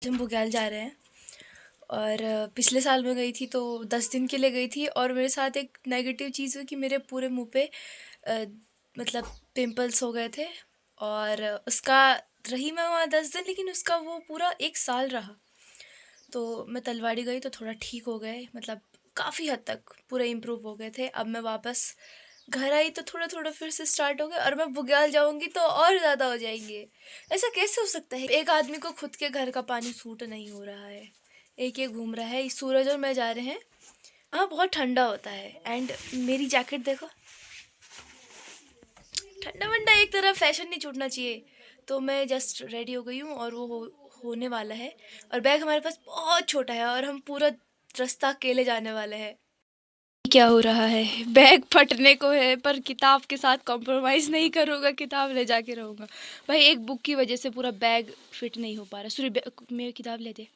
हम बुग्याल जा रहे हैं और पिछले साल मैं गई थी तो 10 दिन के लिए गई थी और मेरे साथ एक नेगेटिव चीज़ हुई कि मेरे पूरे मुंह पे अ, मतलब पिंपल्स हो गए थे और उसका रही मैं वहाँ 10 दिन लेकिन उसका वो पूरा 1 साल रहा। तो मैं तलवाड़ी गई तो थोड़ा ठीक हो गए, मतलब काफ़ी हद तक पूरे इम्प्रूव हो गए थे। अब मैं वापस घर आई तो थोड़ा थोड़ा फिर से स्टार्ट हो गए और मैं बुग्याल जाऊंगी तो और ज़्यादा हो जाएंगे। ऐसा कैसे हो सकता है? एक आदमी को खुद के घर का पानी सूट नहीं हो रहा है, एक ये घूम रहा है, सूरज और मैं जा रहे हैं। हाँ, बहुत ठंडा होता है एंड मेरी जैकेट देखो, ठंडा वंडा एक तरह फैशन नहीं छूटना चाहिए। तो मैं जस्ट रेडी हो गई हूँ और वो होने वाला है और बैग हमारे पास बहुत छोटा है और हम पूरा रास्ता अकेले जाने वाले हैं। क्या हो रहा है? बैग फटने को है पर किताब के साथ कॉम्प्रोमाइज़ नहीं करूँगा, किताब ले जाके रहूँगा। भाई एक बुक की वजह से पूरा बैग फिट नहीं हो पा रहा। सूर्य मेरी किताब ले दे।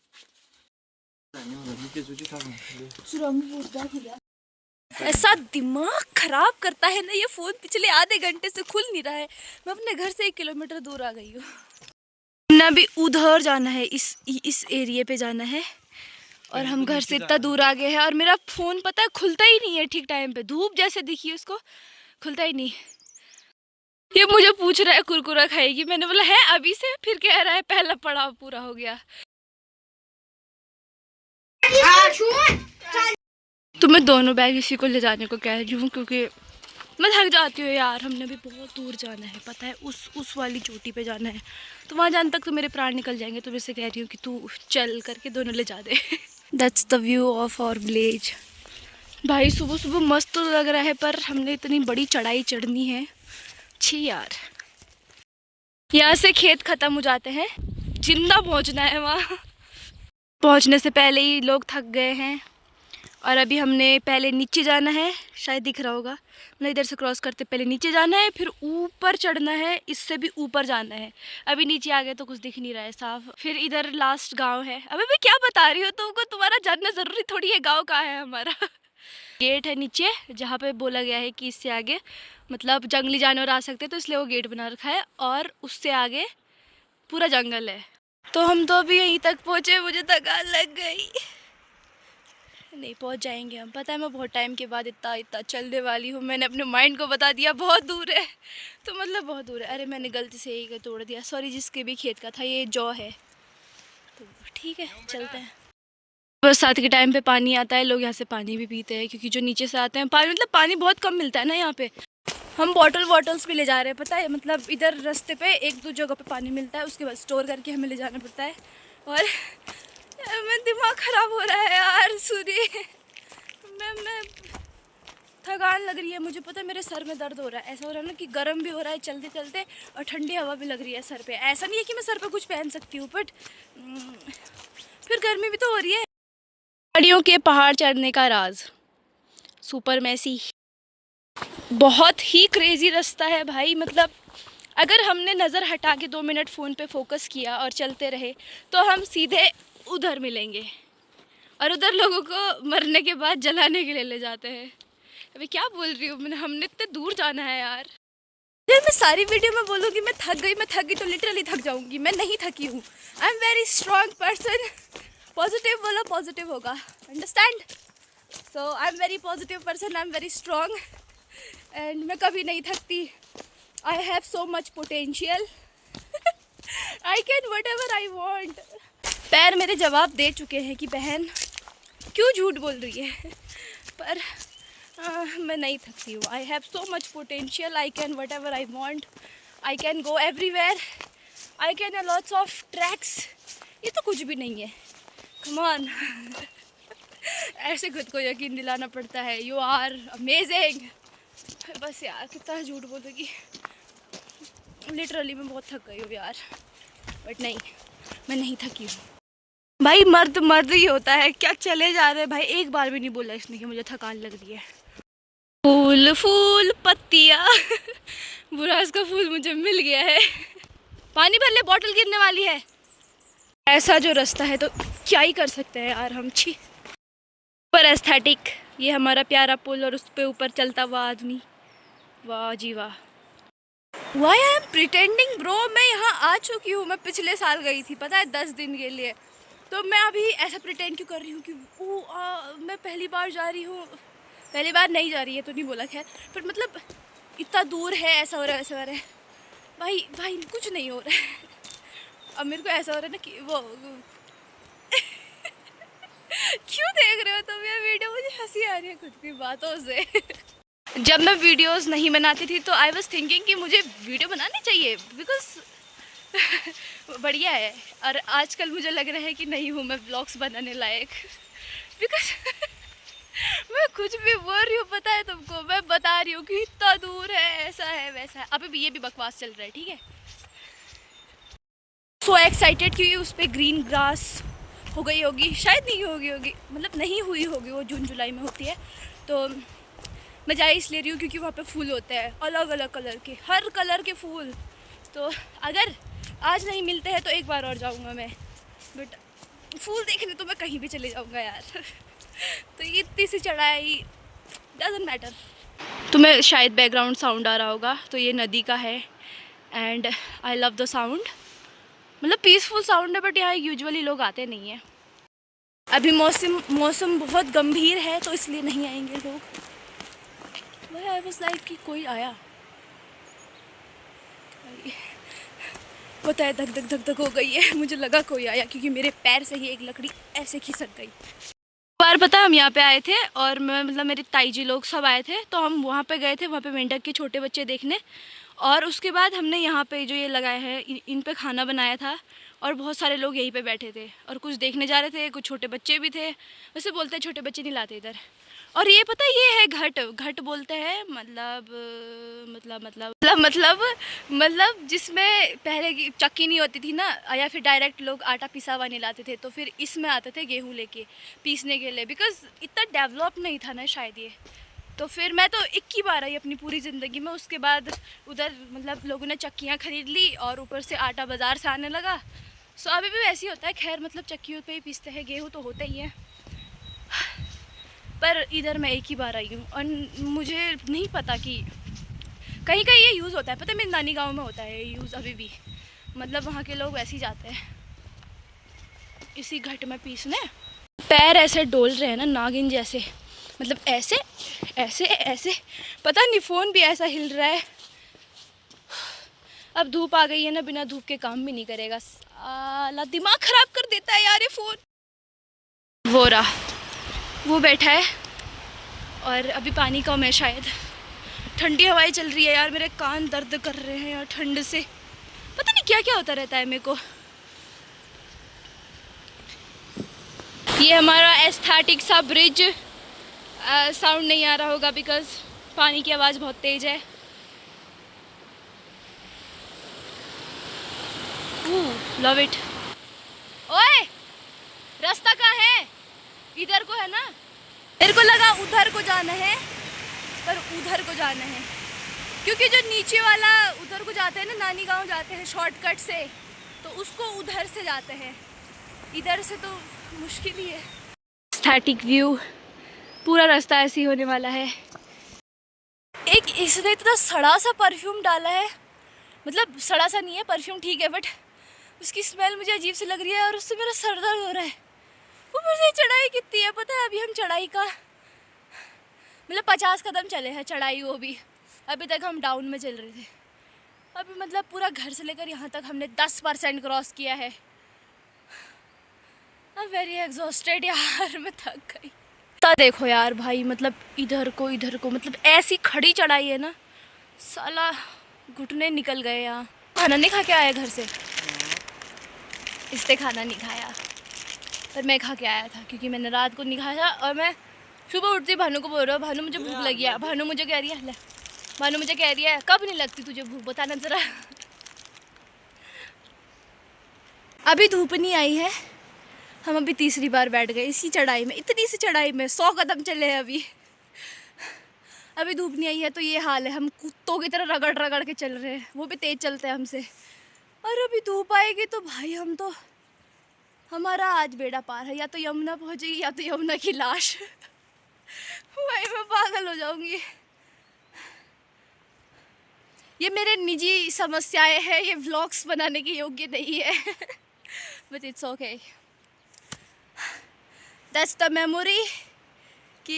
ऐसा दिमाग खराब करता है ना ये फ़ोन, पिछले आधे घंटे से खुल नहीं रहा है। मैं अपने घर से 1 किलोमीटर दूर आ गई हूँ ना, भी उधर जाना है, इस एरिया पे जाना है और हम घर से इतना दूर आ गए हैं और मेरा फ़ोन पता है खुलता ही नहीं है ठीक टाइम पे। धूप जैसे दिखी उसको, खुलता ही नहीं। ये मुझे पूछ रहा है कुरकुरा खाएगी, मैंने बोला है अभी से, फिर कह रहा है पहला पड़ाव पूरा हो गया। तो मैं दोनों बैग इसी को ले जाने को कह रही हूँ क्योंकि मैं थक जाती हूँ यार। हमने भी बहुत दूर जाना है, पता है, उस वाली चोटी पे जाना है, तो वहाँ जाने तक तो मेरे प्राण निकल जाएंगे। तो मैं से कह रही हूँ कि तू चल करके दोनों ले जा दे। That's the view of our village. भाई सुबह सुबह मस्त तो लग रहा है पर हमने इतनी बड़ी चढ़ाई चढ़नी है। छी यार, यहाँ से खेत खत्म हो जाते हैं, जिंदा पहुँचना है वहाँ। पहुँचने से पहले ही लोग थक गए हैं और अभी हमने पहले नीचे जाना है, शायद दिख रहा होगा, मतलब इधर से क्रॉस करते पहले नीचे जाना है, फिर ऊपर चढ़ना है, इससे भी ऊपर जाना है। अभी नीचे आ गए तो कुछ दिख नहीं रहा है साफ। फिर इधर लास्ट गांव है। अबे मैं क्या बता रही हूँ तुमको, तुम्हारा जानना ज़रूरी थोड़ी है गांव कहाँ है हमारा। गेट है नीचे जहाँ पे बोला गया है कि इससे आगे मतलब जंगली जानवर आ सकते हैं, तो इसलिए वो गेट बना रखा है और उससे आगे पूरा जंगल है। तो हम तो अभी यहीं तक पहुँचे, मुझे थकान लग गई। नहीं पहुंच जाएंगे हम, पता है मैं बहुत टाइम के बाद इतना इतना चलने वाली हूँ। मैंने अपने माइंड को बता दिया बहुत दूर है, तो मतलब बहुत दूर है। अरे मैंने गलती से ही तोड़ दिया, सॉरी। जिसके भी खेत का था, ये जौ है, तो ठीक है चलते हैं। बरसात के टाइम पे पानी आता है, लोग यहाँ से पानी भी पीते हैं क्योंकि जो नीचे से आते हैं पानी, मतलब पानी बहुत कम मिलता है ना यहाँ पे। हम बॉटल्स भी ले जा रहे हैं, पता है, मतलब इधर रास्ते पे एक दो जगह पे पानी मिलता है, उसके बाद स्टोर करके हमें ले जाना पड़ता है। और मैं दिमाग ख़राब हो रहा है यार सूरी। मैं थकान लग रही है मुझे, पता है मेरे सर में दर्द हो रहा है। ऐसा हो रहा है ना कि गर्म भी हो रहा है चलते चलते और ठंडी हवा भी लग रही है सर पे। ऐसा नहीं है कि मैं सर पे कुछ पहन सकती हूँ, बट फिर गर्मी भी तो हो रही है। पहाड़ियों के पहाड़ चढ़ने का राज, सुपर मैसी, बहुत ही क्रेजी रास्ता है भाई। मतलब अगर हमने नज़र हटा के 2 मिनट फ़ोन पे फोकस किया और चलते रहे तो हम सीधे उधर मिलेंगे और उधर लोगों को मरने के बाद जलाने के लिए ले जाते हैं। अभी क्या बोल रही हूँ मैंने, हमने इतने दूर जाना है यार। यार मैं सारी वीडियो में बोलूँगी मैं थक गई तो लिटरली थक जाऊँगी। मैं नहीं थकी हूँ, I am very strong person. Positive बोलो पॉजिटिव होगा, understand? So I am very positive person, I am very strong and मैं कभी नहीं थकती। I have so much potential, I can whatever I want. पैर मेरे जवाब दे चुके हैं कि बहन क्यों झूठ बोल रही है, पर मैं नहीं थकती हूँ। आई have so much potential, I can whatever I want, I can go everywhere, I can lots of tracks. ये तो कुछ भी नहीं है, कम ऑन। ऐसे खुद को यकीन दिलाना पड़ता है, यू आर अमेजिंग। बस यार कितना झूठ बोलूँगी, लिटरली मैं बहुत थक गई हूँ यार, बट नहीं, मैं नहीं थकी हूँ भाई। मर्द मर्द ही होता है, क्या चले जा रहे हैं भाई। एक बार भी नहीं बोला इसने कि मुझे थकान लग रही है। फूल फूल पत्तियाँ बुरा इसका फूल मुझे मिल गया है। पानी भर ले, बॉटल गिरने वाली है। ऐसा जो रास्ता है तो क्या ही कर सकते हैं यार हम। छी, पर एस्थेटिक, ये हमारा प्यारा पुल और उस पे ऊपर चलता हुआ आदमी, वाह जी वाह। Why I am pretending bro? मैं यहाँ आ चुकी हूँ, मैं पिछले साल गई थी पता है 10 दिन के लिए। तो मैं अभी ऐसा प्रिटेंड क्यों कर रही हूँ कि मैं पहली बार जा रही हूँ। पहली बार नहीं जा रही है तो नहीं बोला, खैर पर मतलब इतना दूर है, ऐसा हो रहा है वैसा हो रहा है। भाई भाई कुछ नहीं हो रहा है। अब मेरे को ऐसा हो रहा है ना कि वो क्यों देख रहे हो तुम ये वीडियो? मुझे हंसी आ रही है खुद की बातों से। जब मैं वीडियोस नहीं बनाती थी तो आई वाज थिंकिंग कि मुझे वीडियो बनानी चाहिए बिकॉज बढ़िया है। और आजकल मुझे लग रहा है कि नहीं हूँ मैं ब्लॉग्स बनाने लायक बिकॉज मैं कुछ भी बोल रही हूँ पता है तुमको, मैं बता रही हूँ कि इतना दूर है, ऐसा है वैसा है। अभी भी ये भी बकवास चल रहा है, ठीक है। सो एक्साइटेड कि उस पर ग्रीन ग्रास हो गई होगी, शायद नहीं होगी मतलब नहीं हुई होगी, वो जून जुलाई में होती है। तो मैं जा इसलिए रही हूँ क्योंकि वहाँ पे फूल होते हैं अलग अलग कलर के, हर कलर के फूल। तो अगर आज नहीं मिलते हैं तो एक बार और जाऊँगा मैं, बट फूल देखने तो मैं कहीं भी चले जाऊँगा यार। तो ये इतनी सी चढ़ाई डजंट मैटर। तुम्हें शायद बैकग्राउंड साउंड आ रहा होगा, तो ये नदी का है and I love the sound. मतलब पीसफुल साउंड है, बट यहाँ यूजुअली लोग आते नहीं हैं। अभी मौसम बहुत गंभीर है तो इसलिए नहीं आएंगे लोग। वह आई वाज लाइक कि कोई आया, पता है धक धक धक धक हो गई है। मुझे लगा कोई आया क्योंकि मेरे पैर से ही एक लकड़ी ऐसे खिसक गई। बार पता है हम यहाँ पे आए थे और मैं मतलब मेरे ताई जी लोग सब आए थे, तो हम वहाँ पे गए थे, वहाँ पे मेंढक के छोटे बच्चे देखने। और उसके बाद हमने यहाँ पे जो ये लगाए हैं इन पे खाना बनाया था और बहुत सारे लोग यहीं पे बैठे थे और कुछ देखने जा रहे थे, कुछ छोटे बच्चे भी थे। वैसे बोलते हैं छोटे बच्चे नहीं लाते इधर। और ये पता है ये है घट बोलते हैं, मतलब जिसमें पहले की चक्की नहीं होती थी ना, या फिर डायरेक्ट लोग आटा पिसा हुआ नहीं लाते थे, तो फिर इसमें आते थे गेहूँ लेके पीसने के लिए, बिकॉज इतना डेवलप नहीं था ना शायद ये। तो फिर मैं तो एक ही बार आई अपनी पूरी ज़िंदगी में। उसके बाद उधर मतलब लोगों ने चक्कियाँ ख़रीद ली और ऊपर से आटा बाज़ार से आने लगा। सो अभी भी वैसे ही होता है, खैर मतलब चक्कियों पे ही पीसते हैं, गेहूँ तो होता ही है। पर इधर मैं एक ही बार आई हूँ और मुझे नहीं पता कि कहीं कहीं ये यूज़ होता है। पता है मेरे नानी गांव में होता है ये यूज़ अभी भी, मतलब वहाँ के लोग ऐसे ही जाते हैं इसी घट में पीसने। पैर ऐसे डोल रहे हैं ना नागिन जैसे, मतलब ऐसे ऐसे ऐसे, पता नहीं फ़ोन भी ऐसा हिल रहा है। अब धूप आ गई है ना, बिना धूप के काम भी नहीं करेगा साला, दिमाग ख़राब कर देता है यार ये फ़ोन। वो रहा, वो बैठा है और अभी पानी कम है शायद। ठंडी हवाएं चल रही है यार, मेरे कान दर्द कर रहे हैं यार ठंड से, पता नहीं क्या क्या होता रहता है मेरे को। ये हमारा एस्थेटिक सा ब्रिज, साउंड नहीं आ रहा होगा बिकॉज पानी की आवाज़ बहुत तेज़ है। Love it. ओए रास्ता कहाँ है? इधर को है ना, मेरे को लगा उधर को जाना है, पर उधर को जाना है क्योंकि जो नीचे वाला उधर को जाते हैं ना, नानी गांव जाते हैं शॉर्टकट से, तो उसको उधर से जाते हैं, इधर से तो मुश्किल ही है। एस्थेटिक व्यू, पूरा रास्ता ऐसे ही होने वाला है। एक इसने इतना सड़ा सा परफ्यूम डाला है, मतलब सड़ा सा नहीं है परफ्यूम, ठीक है, बट उसकी स्मेल मुझे अजीब सी लग रही है और उससे मेरा सर दर्द हो रहा है। ऊपर से चढ़ाई कितनी है पता है? अभी हम चढ़ाई का मतलब 50 कदम चले हैं चढ़ाई, वो भी अभी तक हम डाउन में चल रहे थे। अभी मतलब पूरा घर से लेकर यहाँ तक हमने 10% क्रॉस किया है। आई एम वेरी एग्जॉस्टेड यार, मैं थक गई। देखो यार भाई, मतलब इधर को मतलब ऐसी खड़ी चढ़ाई है ना, साला घुटने निकल गए। यहाँ खाना नहीं खा के आया घर से, इसने खाना नहीं खाया, पर मैं खा के आया था क्योंकि मैंने रात को नहीं खाया। और मैं सुबह उठती भानु को बोल रहा हूँ, भानु मुझे भूख लगी है। भानु मुझे कह रही है, ले भानु मुझे कह रही है कब नहीं लगती तुझे भूख, बताना ज़रा। अभी धूप नहीं आई है, हम अभी तीसरी बार बैठ गए इसी चढ़ाई में, इतनी सी चढ़ाई में 100 कदम चले हैं अभी धूप नहीं आई है तो ये हाल है। हम कुत्तों की तरह रगड़ रगड़ के चल रहे हैं, वो भी तेज़ चलते हैं हमसे। और अभी धूप आएगी तो भाई हम तो, हमारा आज बेड़ा पार है, या तो यमुना पहुँचेगी या तो यमुना की लाश। भाई मैं पागल हो जाऊंगी। ये मेरे निजी समस्याएं हैं, ये व्लॉग्स बनाने के योग्य नहीं है but it's okay, that's the memory. कि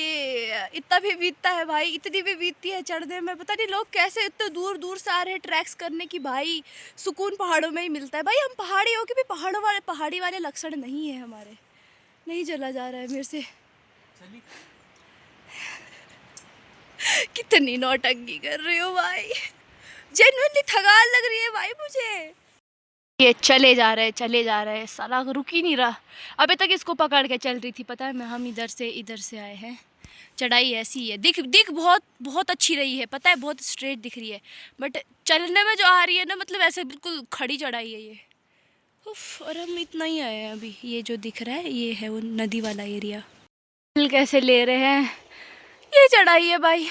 इतना भी बीतता है भाई, इतनी भी बीतती है चढ़ने में। पता नहीं लोग कैसे इतने दूर दूर से आ रहे हैं ट्रैक्स करने की। भाई सुकून पहाड़ों में ही मिलता है। भाई हम पहाड़ी हो के भी पहाड़ी वाले लक्षण नहीं है हमारे। नहीं चला जा रहा है मेरे से। कितनी नौटंकी कर रही हो भाई, जेन्युइनली थकान लग रही है भाई मुझे। ये चले जा रहे हैं, साला रुक ही नहीं रहा। अभी तक इसको पकड़ के चल रही थी, पता है। मैं हम इधर से आए हैं। चढ़ाई ऐसी है, दिख बहुत अच्छी रही है, पता है, बहुत स्ट्रेट दिख रही है, बट चलने में जो आ रही है ना, मतलब ऐसे बिल्कुल खड़ी चढ़ाई है ये। उफ, और हम इतना ही आए हैं अभी। ये जो दिख रहा है ये है वो नदी वाला एरिया। कैसे ले रहे हैं, ये चढ़ाई है भाई।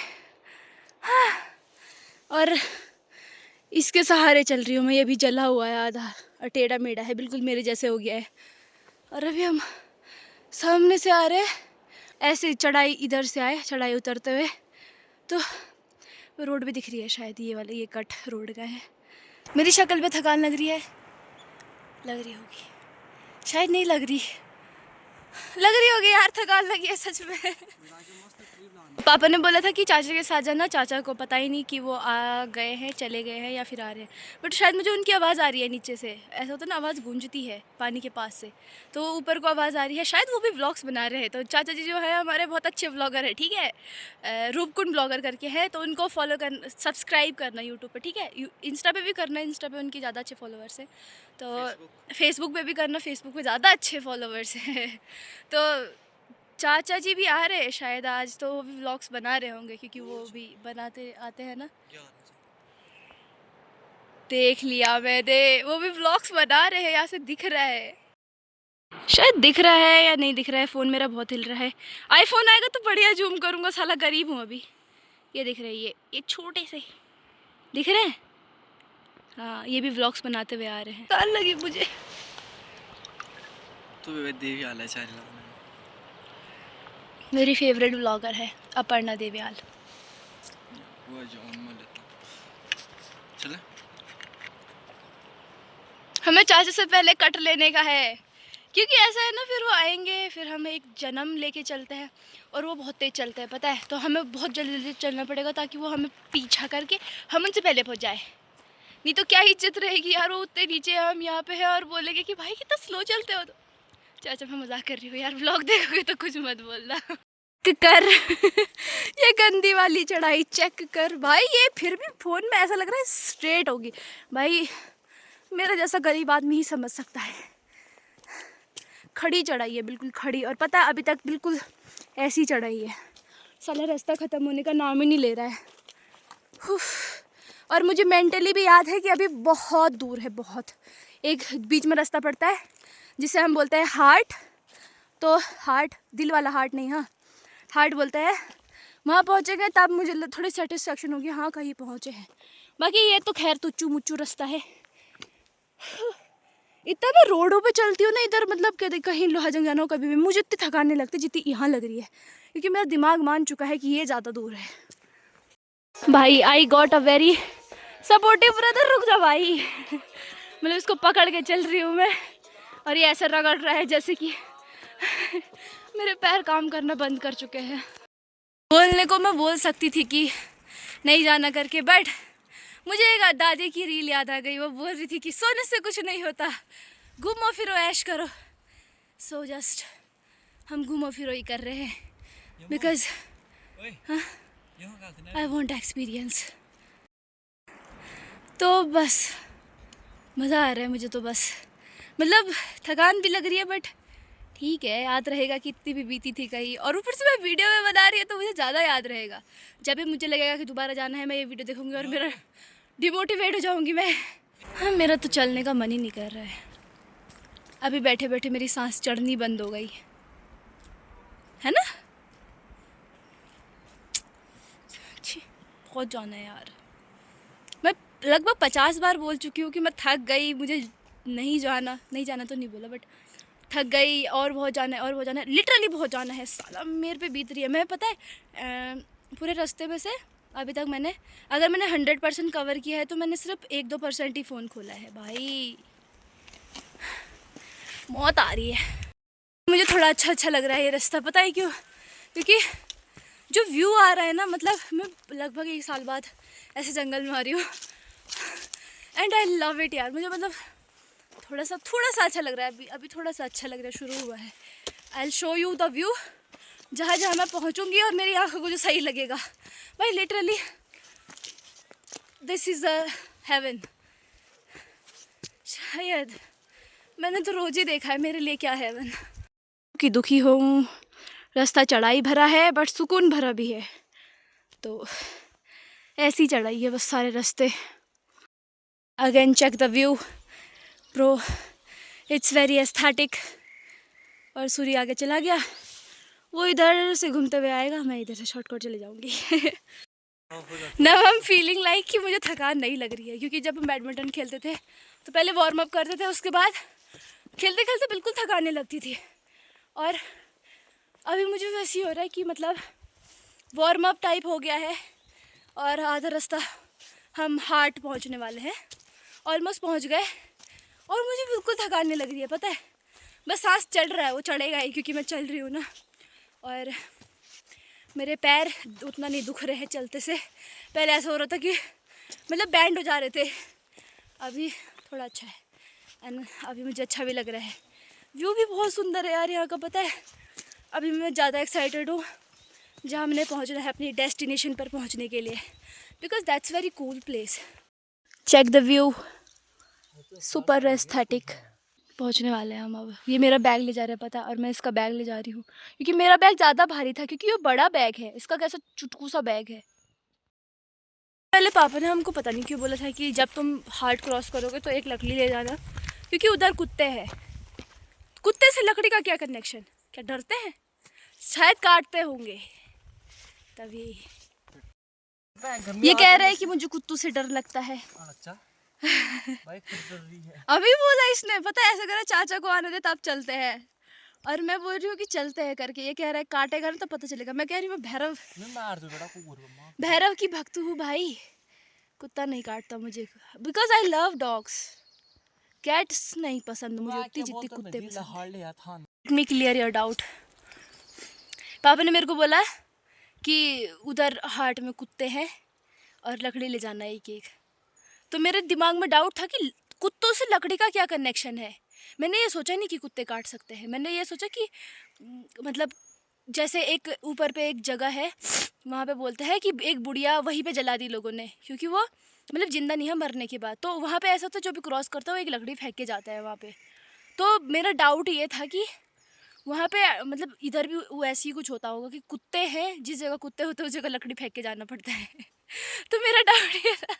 हाँ, और इसके सहारे चल रही हूँ मैं। ये भी जला हुआ है आधा और टेढ़ा मेढ़ा है, बिल्कुल मेरे जैसे हो गया है। और अभी हम सामने से आ रहे हैं, ऐसे चढ़ाई इधर से आए, चढ़ाई उतरते हुए। तो रोड भी दिख रही है शायद, ये वाला ये कट रोड का है। मेरी शक्ल पे थकान लग रही है, लग रही होगी शायद, नहीं लग रही होगी यार, थकान लगी है सच में। पापा ने बोला था कि चाचा के साथ जाना। चाचा को पता ही नहीं कि वो आ गए हैं, चले गए हैं या फिर आ रहे हैं, बट शायद मुझे उनकी आवाज़ आ रही है नीचे से। ऐसा होता है ना, आवाज़ गूंजती है पानी के पास से, तो ऊपर को आवाज़ आ रही है। शायद वो भी व्लॉग्स बना रहे हैं। तो चाचा जी जो है हमारे बहुत अच्छे व्लॉगर है, ठीक है, रूपकुंड ब्लॉगर करके है, तो उनको फॉलो करना, सब्सक्राइब करना यूट्यूब पर, ठीक है। इंस्टा पे भी करना, इंस्टा पे उनकी ज़्यादा अच्छे फॉलोअर्स हैं। तो फेसबुक पे भी करना, फेसबुक पे ज़्यादा अच्छे फॉलोअर्स हैं। तो चाचा जी भी आ रहे हैं शायद आज, तो वो भी व्लॉग्स बना रहे होंगे, क्योंकि वो भी बनाते आते हैं ना। देख लिया मैंने, वो भी व्लॉग्स बना रहे हैं। यहाँ से दिख रहा है, शायद दिख रहा है या नहीं दिख रहा है। फ़ोन मेरा बहुत हिल रहा है। आईफोन आएगा तो बढ़िया जूम करूँगा, साला गरीब हूँ अभी। ये दिख रहा है, ये छोटे से दिख रहे हैं। हाँ, ये भी व्लॉग्स बनाते हुए आ रहे हैं। कान लगी मुझे तो। मेरी फेवरेट ब्लॉगर है अपर्णा देवयाल। हमें चाचा से पहले कट लेने का है, क्योंकि ऐसा है ना, फिर वो आएंगे, फिर हमें एक जन्म लेके चलते हैं, और वो बहुत तेज़ चलते हैं, पता है। तो हमें बहुत जल्दी चलना पड़ेगा, ताकि वो हमें पीछा करके हम उनसे पहले पहुंच जाए। नहीं तो क्या इज्जत रहेगी यार, वो उतने नीचे हम यहाँ पे हैं और बोलेंगे कि भाई कितना स्लो चलते हो। तो चाचा, मैं मजाक कर रही हूँ यार, व्लॉग देखोगे तो कुछ मत बोलना। कर ये गंदी वाली चढ़ाई चेक कर भाई। ये फिर भी फ़ोन में ऐसा लग रहा है स्ट्रेट होगी। भाई मेरा जैसा गरीब आदमी ही समझ सकता है। खड़ी चढ़ाई है, बिल्कुल खड़ी। और पता है, अभी तक बिल्कुल ऐसी चढ़ाई है, साला रास्ता ख़त्म होने का नाम ही नहीं ले रहा है। और मुझे मेंटली भी याद है कि अभी बहुत दूर है, बहुत। एक बीच में रास्ता पड़ता है जिसे हम बोलते हैं हार्ट। तो हार्ट, दिल वाला हार्ट नहीं, हाँ हार्ट बोलते हैं। वहाँ पहुँचेंगे तब मुझे थोड़ी सेटिस्फेक्शन होगी, हाँ कहीं पहुँचे हैं। बाकी ये तो खैर तुच्चू मुच्चू रास्ता है। इतना मैं रोडों पे चलती हूँ ना इधर, मतलब कहीं लोहाजंग जाना हो कभी भी, मुझे इतनी थकान नहीं लगती जितनी यहाँ लग रही है, क्योंकि मेरा दिमाग मान चुका है कि ये ज़्यादा दूर है। भाई I got a very supportive brother. रुक जा भाई मतलब इसको पकड़ के चल रही हूँ मैं, और ये ऐसा रगड़ रहा है जैसे कि मेरे पैर काम करना बंद कर चुके हैं। बोलने को मैं बोल सकती थी कि नहीं जाना करके, बट मुझे एक दादी की रील याद आ गई। वो बोल रही थी कि सोने से कुछ नहीं होता, घूमो फिरो ऐश करो। सो जस्ट हम घूमो फिरो ही कर रहे हैं, बिकॉज आई वॉन्ट एक्सपीरियंस। तो बस मज़ा आ रहा है मुझे तो, बस मतलब थकान भी लग रही है, बट ठीक है, याद रहेगा कि इतनी भी बीती थी कहीं। और ऊपर से मैं वीडियो में बना रही है तो मुझे ज़्यादा याद रहेगा। जब भी मुझे लगेगा कि दोबारा जाना है, मैं ये वीडियो देखूंगी और मेरा डिमोटिवेट हो जाऊंगी मैं। हाँ, मेरा तो चलने का मन ही नहीं कर रहा है। अभी बैठे बैठे मेरी सांस चढ़नी बंद हो गई है ना। बहुत जाना है यार। मैं लगभग 50 बार बोल चुकी हूँ कि मैं थक गई, मुझे नहीं जाना तो नहीं बोला, बट थक गई, और बहुत जाना है, और बहुत जाना है, लिटरली बहुत जाना है। साला मेरे पे बीत रही है। मैं पता है पूरे रास्ते में से अभी तक मैंने, अगर मैंने 100% कवर किया है तो मैंने सिर्फ 1-2% ही फ़ोन खोला है। भाई मौत आ रही है। मुझे थोड़ा अच्छा लग रहा है ये रास्ता, पता है क्यों? क्योंकि जो व्यू आ रहा है ना, मतलब मैं लगभग 1 साल बाद ऐसे जंगल में आ रही हूँ एंड आई लव इट यार। मुझे मतलब थोड़ा सा अच्छा लग रहा है। अभी थोड़ा सा अच्छा लग रहा है, शुरू हुआ है। I will show you the view जहाँ जहाँ मैं पहुँचूँगी और मेरी आँखों को जो सही लगेगा। भाई literally this is a heaven. शायद मैंने तो रोज़ ही देखा है, मेरे लिए क्या हेवन। कि दुखी हूँ, रास्ता चढ़ाई भरा है बट सुकून भरा भी है, तो ऐसी चढ़ाई है बस सारे रास्ते। Again check the view bro, it's very aesthetic. और सूर्य आगे चला गया, वो इधर से घूमते हुए आएगा, मैं इधर से शॉर्टकट चले जाऊंगी। Now I am feeling like कि मुझे थकान नहीं लग रही है, क्योंकि जब हम बैडमिंटन खेलते थे तो पहले वार्म अप करते थे, उसके बाद खेलते खेलते बिल्कुल थकाने लगती थी। और अभी मुझे वैसे ही हो रहा है कि मतलब वार्म अप टाइप हो गया है और आधा रास्ता हम हार्ट पहुंचने वाले हैं, ऑलमोस्ट पहुंच गए। और मुझे बिल्कुल थकान नहीं लग रही है, पता है, बस सांस चढ़ रहा है, वो चढ़ेगा ही क्योंकि मैं चल रही हूँ ना। और मेरे पैर उतना नहीं दुख रहे हैं चलते से। पहले ऐसा हो रहा था कि मतलब बैंड हो जा रहे थे, अभी थोड़ा अच्छा है एंड अभी मुझे अच्छा भी लग रहा है। व्यू भी बहुत सुंदर है यार यहाँ का, पता है। अभी मैं ज़्यादा एक्साइटेड हूँ जहाँ हमने पहुँचना है अपनी डेस्टिनेशन पर पहुँचने के लिए, because that's very cool place. Check the view, super aesthetic. पहुँचने वाले हैं हम अब। ये मेरा बैग ले जा रहा है, पता है, और मैं इसका बैग ले जा रही हूँ क्योंकि मेरा बैग ज़्यादा भारी था, क्योंकि ये बड़ा बैग है, इसका कैसा चुटकू सा बैग है। पहले पापा ने हमको पता नहीं क्यों बोला था कि जब तुम हार्ट क्रॉस करोगे तो एक लकड़ी ले जाना, क्योंकि उधर कुत्ते हैं। कुत्ते से लकड़ी का क्या कनेक्शन? क्या डरते हैं? शायद काटते होंगे तभी। ये कह रहे हैं कि मुझे कुत्तों से डर लगता है। अच्छा भाई खुद डर रही है। अभी बोला इसने, पता है, ऐसा करा चाचा को आने दे तब चलते हैं, और मैं बोल रही हूँ कि चलते हैं करके। ये कह रहा है काटेगा ना तो पता चलेगा। मैं कह रही हूँ भैरव, भैरव की भक्त हूँ भाई, कुत्ता नहीं काटता मुझे, because I love dogs. Cats नहीं पसंद मुझे उतनी जितनी कुत्ते पसंद। Let me clear your doubt. पापा ने मेरे को बोला कि उधर हाट में कुत्ते हैं और लकड़ी ले जाना एक एक। तो मेरे दिमाग में डाउट था कि कुत्तों से लकड़ी का क्या कनेक्शन है। मैंने ये सोचा नहीं कि कुत्ते काट सकते हैं, मैंने ये सोचा कि मतलब जैसे एक ऊपर पे एक जगह है, वहाँ पे बोलते हैं कि एक बुढ़िया वहीं पे जला दी लोगों ने, क्योंकि वो मतलब जिंदा नहीं है मरने के बाद। तो वहाँ पे ऐसा होता है जो भी क्रॉस करता है वो एक लकड़ी फेंक के जाता है वहाँ पे। तो मेरा डाउट ये था कि वहाँ पे मतलब इधर भी वो ऐसे ही कुछ होता होगा कि कुत्ते हैं, जिस जगह कुत्ते होते हैं उस जगह लकड़ी फेंक के जाना पड़ता है। तो मेरा डाउट ये था,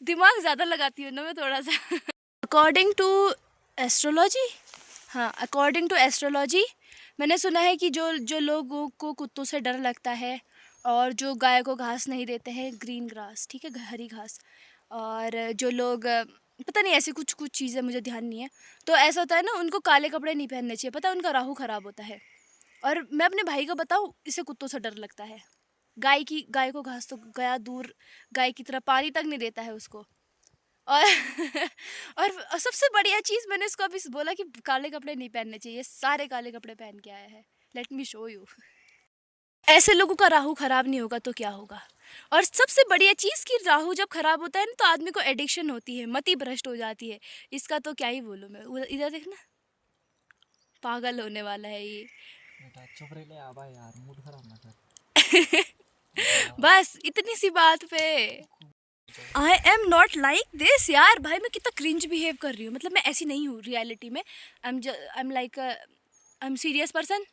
दिमाग ज़्यादा लगाती हूँ ना मैं थोड़ा सा। अकॉर्डिंग टू एस्ट्रोलॉजी, हाँ अकॉर्डिंग टू एस्ट्रोलॉजी मैंने सुना है कि जो जो लोगों को कुत्तों से डर लगता है और जो गाय को घास नहीं देते हैं, ग्रीन ग्रास, ठीक है, हरी घास, और जो लोग पता नहीं ऐसी कुछ कुछ चीज़ें मुझे ध्यान नहीं है, तो ऐसा होता है ना, उनको काले कपड़े नहीं पहनने चाहिए, पता है, उनका राहु ख़राब होता है। और मैं अपने भाई को बताऊँ, इसे कुत्तों से डर लगता है। गाय को घास तो गया दूर, गाय की तरह पानी तक नहीं देता है उसको। और और सबसे बढ़िया चीज़ मैंने इसको अभी बोला कि काले कपड़े नहीं पहनने चाहिए, सारे काले कपड़े पहन के आया है। Let me show you. ऐसे लोगों का राहु खराब नहीं होगा तो क्या होगा। और सबसे बढ़िया चीज़ कि राहु जब खराब होता है ना तो आदमी को एडिक्शन होती है, मति भ्रष्ट हो जाती है। इसका तो क्या ही बोलूँ मैं। इधर देखना, पागल होने वाला है ये। बेटा चुप रह ले, आबा यार मूड खराब ना कर। बस इतनी सी बात पे आई एम नॉट लाइक दिस यार। भाई मैं कितना क्रिंज बिहेव कर रही हूँ, मतलब मैं ऐसी नहीं हूँ रियलिटी में। I am like I am serious person.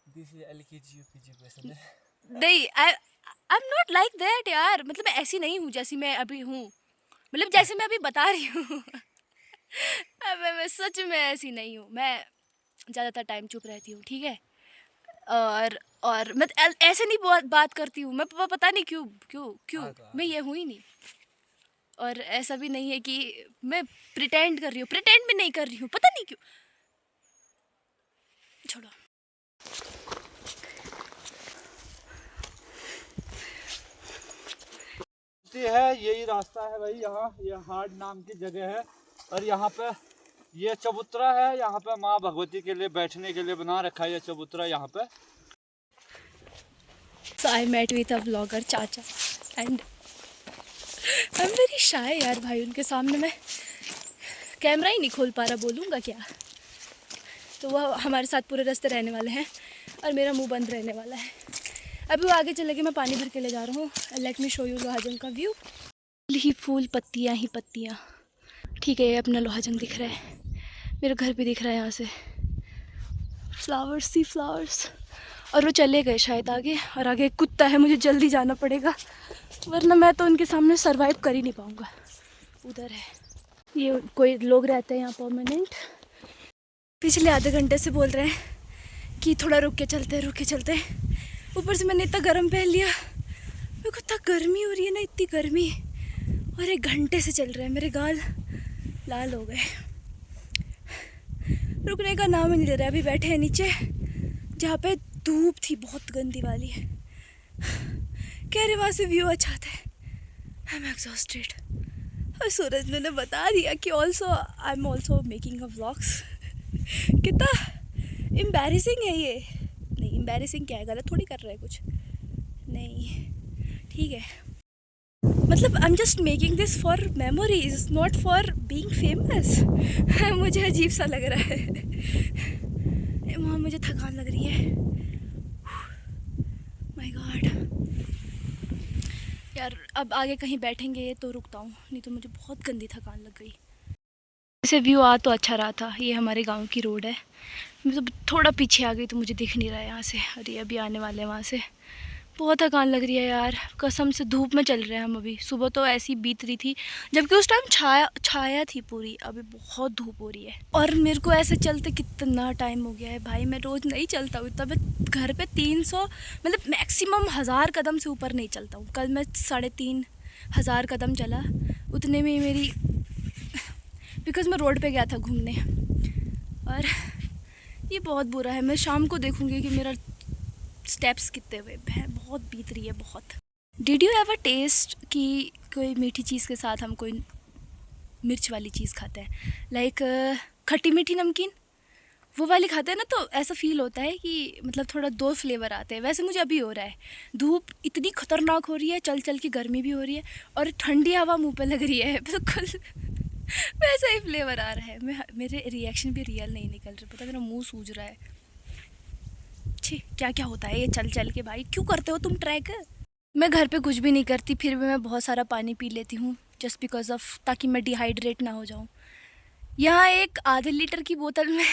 This is LKG UKG person. नहीं, I am not like that यार, मतलब मैं ऐसी नहीं हूँ जैसी मैं अभी हूँ, मतलब जैसे मैं अभी बता रही हूँ। अब मैं सच में ऐसी नहीं हूँ। मैं ज़्यादातर टाइम चुप रहती हूँ, ठीक है, और मैं ऐसे नहीं बात करती हूँ मैं, पता नहीं क्यों क्यों क्यों मैं ये हूँ ही नहीं। और ऐसा भी नहीं है कि मैं प्रिटेंड कर रही हूँ, प्रिटेंड भी नहीं कर रही हूँ, पता नहीं क्यों। छोड़ो। भगवती है, यही रास्ता है भाई। यहाँ ये हाट नाम की जगह है और यहाँ पे ये चबूतरा है। यहाँ पे माँ भगवती के लिए बैठने के लिए बना रखा है ये चबूतरा यहाँ पे। So I met with a vlogger चाचा and I'm very shy यार भाई, उनके सामने मैं कैमरा ही नहीं खोल पा रहा, बोलूँगा क्या। तो वह हमारे साथ पूरे रास्ते रहने वाले हैं और मेरा मुंह बंद रहने वाला है। अभी वो आगे चले गए, मैं पानी भर के ले जा रहा हूँ। Let me show you Lohajung का व्यू। ही फूल, पत्तियाँ ही पत्तियाँ। ठीक है, ये अपना लोहाजंग दिख रहा है, मेरा घर भी दिख रहा है यहाँ से। फ्लावर्स सी फ्लावर्स। और वो चले गए शायद आगे, और आगे एक कुत्ता है, मुझे जल्दी जाना पड़ेगा वरना मैं तो उनके सामने सरवाइव कर ही नहीं पाऊँगा। उधर है, ये कोई लोग रहते हैं यहाँ परमानेंट। पिछले आधे घंटे से बोल रहे हैं कि थोड़ा रुक के चलते। ऊपर से मैंने इतना गर्म पहन लिया, मेरे को इतना गर्मी हो रही है ना, इतनी गर्मी। और 1 घंटे से चल रहे हैं, मेरे गाल लाल हो गए। रुकने का नाम ही नहीं ले रहा है। अभी बैठे हैं नीचे जहाँ पे धूप थी बहुत गंदी वाली। कह रहे वहाँ से व्यू अच्छा आता है। आई एम एग्जॉस्टेड। और सूरज ने बता दिया कि I am also making a vlogs. कितना एम्बैरेसिंग है ये। नहीं, एम्बैरेसिंग क्या है, गलत थोड़ी कर रहा है कुछ। नहीं, ठीक है, मतलब आई am just making this for memories, not for being famous. मुझे अजीब सा लग रहा है। वहाँ मुझे थकान लग रही है। माय गॉड यार, अब आगे कहीं बैठेंगे तो रुकता हूँ, नहीं तो मुझे बहुत गंदी थकान लग गई। ऐसे व्यू आ तो अच्छा रहा था। ये हमारे गांव की रोड है, मतलब थोड़ा पीछे आ गई तो मुझे दिख नहीं रहा है यहाँ से। और ये अभी आने वाले हैं वहाँ से। बहुत थकान लग रही है यार, कसम से। धूप में चल रहे हैं हम अभी। सुबह तो ऐसी बीत रही थी, जबकि उस टाइम छाया थी पूरी। अभी बहुत धूप हो रही है और मेरे को ऐसे चलते कितना टाइम हो गया है भाई। मैं रोज़ नहीं चलता हूँ इतना। मैं घर पे 300 मतलब मैक्सिमम 1000 कदम से ऊपर नहीं चलता हूँ। कल मैं 3500 कदम चला, उतने में मेरी, बिकॉज़ मैं रोड पे गया था घूमने। और ये बहुत बुरा है। मैं शाम को देखूँगी कि मेरा स्टेप्स कितने हुए हैं। बहुत बीत रही है बहुत। डिड यू एवर टेस्ट कि कोई मीठी चीज़ के साथ हम कोई मिर्च वाली चीज़ खाते हैं, लाइक खट्टी मीठी नमकीन, वो वाली खाते हैं ना, तो ऐसा फील होता है कि मतलब थोड़ा 2 फ्लेवर आते हैं। वैसे मुझे अभी हो रहा है। धूप इतनी खतरनाक हो रही है, चल चल की गर्मी भी हो रही है और ठंडी हवा मुँह पे लग रही है, बिल्कुल वैसा ही फ्लेवर आ रहा है। मेरे रिएक्शन भी रियल नहीं निकल रहे, पता मेरा मुंह सूज रहा है। छी, क्या क्या होता है ये चल चल के। भाई क्यों करते हो तुम ट्रैक? मैं घर पे कुछ भी नहीं करती, फिर भी मैं बहुत सारा पानी पी लेती हूँ जस्ट बिकॉज ऑफ, ताकि मैं डिहाइड्रेट ना हो जाऊँ। यहाँ एक आधे लीटर की बोतल में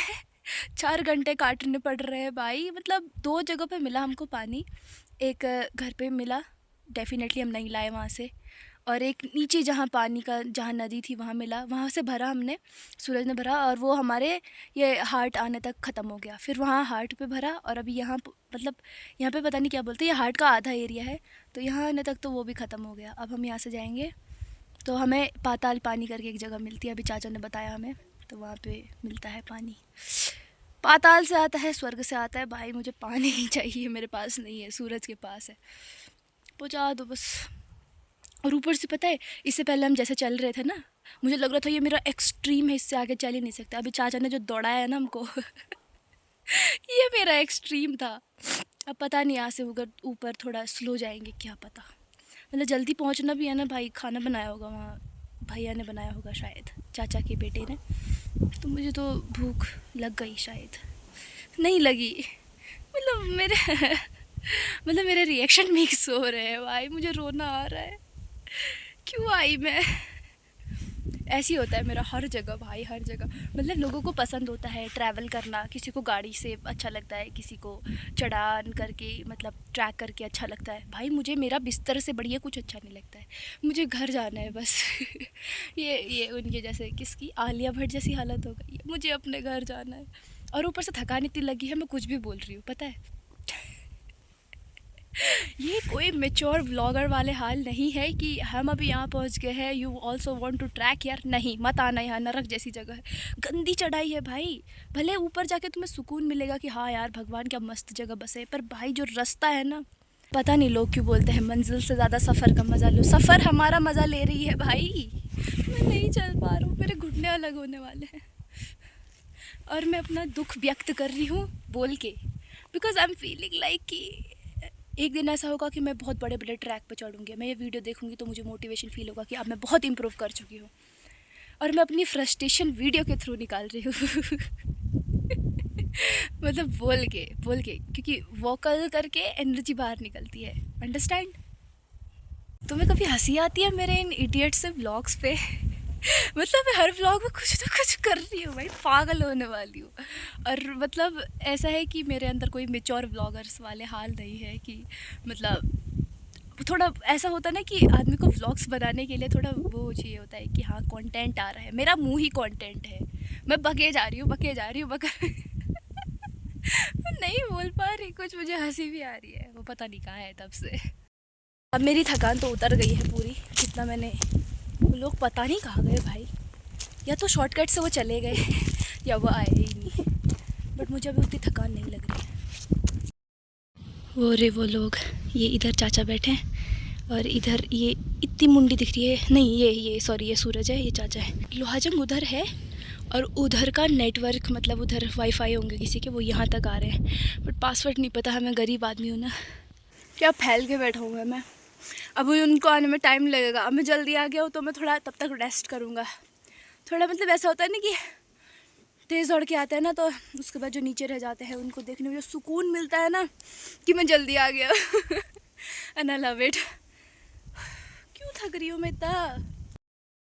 4 घंटे काटने पड़ रहे हैं भाई। मतलब 2 जगह पे मिला हमको पानी। एक घर पे मिला, डेफिनेटली हम नहीं लाए वहाँ से। और एक नीचे जहाँ पानी का, जहाँ नदी थी वहाँ मिला, वहाँ से भरा हमने, सूरज ने भरा। और वो हमारे ये हार्ट आने तक ख़त्म हो गया। फिर वहाँ हार्ट पे भरा और अभी यहाँ मतलब यहाँ पे पता नहीं क्या बोलते हैं, ये हार्ट का आधा एरिया है, तो यहाँ आने तक तो वो भी ख़त्म हो गया। अब हम यहाँ से जाएंगे तो हमें पाताल पानी करके एक जगह मिलती है, अभी चाचा ने बताया हमें, तो वहाँ पे मिलता है पानी। पाताल से आता है, स्वर्ग से आता है भाई। मुझे पानी ही चाहिए, मेरे पास नहीं है, सूरज के पास है। पहुँचा दो बस। और ऊपर से पता है, इससे पहले हम जैसे चल रहे थे ना, मुझे लग रहा था ये मेरा एक्सट्रीम है, इससे आगे चल ही नहीं सकता। अभी चाचा ने जो दौड़ाया है ना हमको ये मेरा एक्सट्रीम था। अब पता नहीं यहाँ से ऊपर थोड़ा स्लो जाएंगे, क्या पता। मतलब जल्दी पहुँचना भी है ना भाई। खाना बनाया होगा वहाँ, भैया ने बनाया होगा शायद, चाचा के बेटे ने। तो मुझे तो भूख लग गई, शायद नहीं लगी। मतलब मेरे रिएक्शन मिक्स हो रहे हैं भाई। मुझे रोना आ रहा है, क्यों आई मैं? ऐसी होता है मेरा हर जगह भाई, हर जगह। मतलब लोगों को पसंद होता है ट्रैवल करना, किसी को गाड़ी से अच्छा लगता है, किसी को चढ़ान करके मतलब ट्रैक करके अच्छा लगता है। भाई मुझे मेरा बिस्तर से बढ़िया कुछ अच्छा नहीं लगता है, मुझे घर जाना है बस। ये उनके जैसे, किसकी, आलिया भट्ट जैसी हालत हो गई है, मुझे अपने घर जाना है। और ऊपर से थकान इतनी लगी है, मैं कुछ भी बोल रही हूँ, पता है। ये कोई मेच्योर व्लॉगर वाले हाल नहीं है कि हम अभी यहाँ पहुँच गए हैं, you also want to track. यार नहीं, मत आना, यहाँ नरक जैसी जगह है, गंदी चढ़ाई है भाई। भले ऊपर जाके तुम्हें सुकून मिलेगा कि हाँ यार भगवान क्या मस्त जगह बसे, पर भाई जो रास्ता है ना, पता नहीं लोग क्यों बोलते हैं मंजिल से ज़्यादा सफ़र का मज़ा लो। सफ़र हमारा मज़ा ले रही है भाई। मैं नहीं चल पा रहा हूँ, मेरे घुटने अलग होने वाले हैं और मैं अपना दुख व्यक्त कर रही हूँ बोल के, because I am feeling like कि एक दिन ऐसा होगा कि मैं बहुत बड़े बड़े ट्रैक पर चढ़ूँगी। मैं ये वीडियो देखूँगी तो मुझे मोटिवेशन फील होगा कि अब मैं बहुत इम्प्रूव कर चुकी हूँ और मैं अपनी फ्रस्ट्रेशन वीडियो के थ्रू निकाल रही हूँ। मतलब बोल के, क्योंकि वोकल करके एनर्जी बाहर निकलती है। अंडरस्टैंड? तुम्हें कभी हंसी आती है मेरे इन इडियट से व्लॉग्स पे? मतलब मैं हर व्लॉग में कुछ ना कुछ कर रही हूँ भाई, पागल होने वाली हूँ। और मतलब ऐसा है कि मेरे अंदर कोई मेच्योर व्लॉगर्स वाले हाल नहीं है कि मतलब थोड़ा ऐसा होता है ना कि आदमी को व्लॉग्स बनाने के लिए थोड़ा वो चाहिए होता है कि हाँ कंटेंट आ रहा है। मेरा मुंह ही कंटेंट है। मैं बके जा रही हूँ मैं नहीं बोल पा रही कुछ, मुझे हंसी भी आ रही है, वो पता नहीं कहाँ है तब से। अब मेरी थकान तो उतर गई है पूरी। कितना मैंने, वो लोग पता नहीं कहाँ गए भाई, या तो शॉर्टकट से वो चले गए या वो आए ही नहीं, बट मुझे अभी उतनी थकान नहीं लग रही है। वो रे वो लोग, ये इधर चाचा बैठे हैं और इधर ये इतनी मुंडी दिख रही है, नहीं ये सॉरी ये सूरज है, ये चाचा है। लोहाजंग उधर है और उधर का नेटवर्क मतलब उधर वाईफाई होंगे किसी के, वो यहाँ तक आ रहे हैं, बट पासवर्ड नहीं पता है। मैं गरीब आदमी हूँ ना, क्या फैल के बैठा हूँ मैं। अब उनको आने में टाइम लगेगा। अब मैं जल्दी आ गया हूँ तो मैं थोड़ा तब तक रेस्ट करूँगा। थोड़ा मतलब ऐसा होता है ना कि तेज़ दौड़ के आते हैं ना, तो उसके बाद जो नीचे रह जाते हैं उनको देखने में जो सुकून मिलता है ना कि मैं जल्दी आ गया। And I love it. क्यों थक रही हूँ मैं इतना?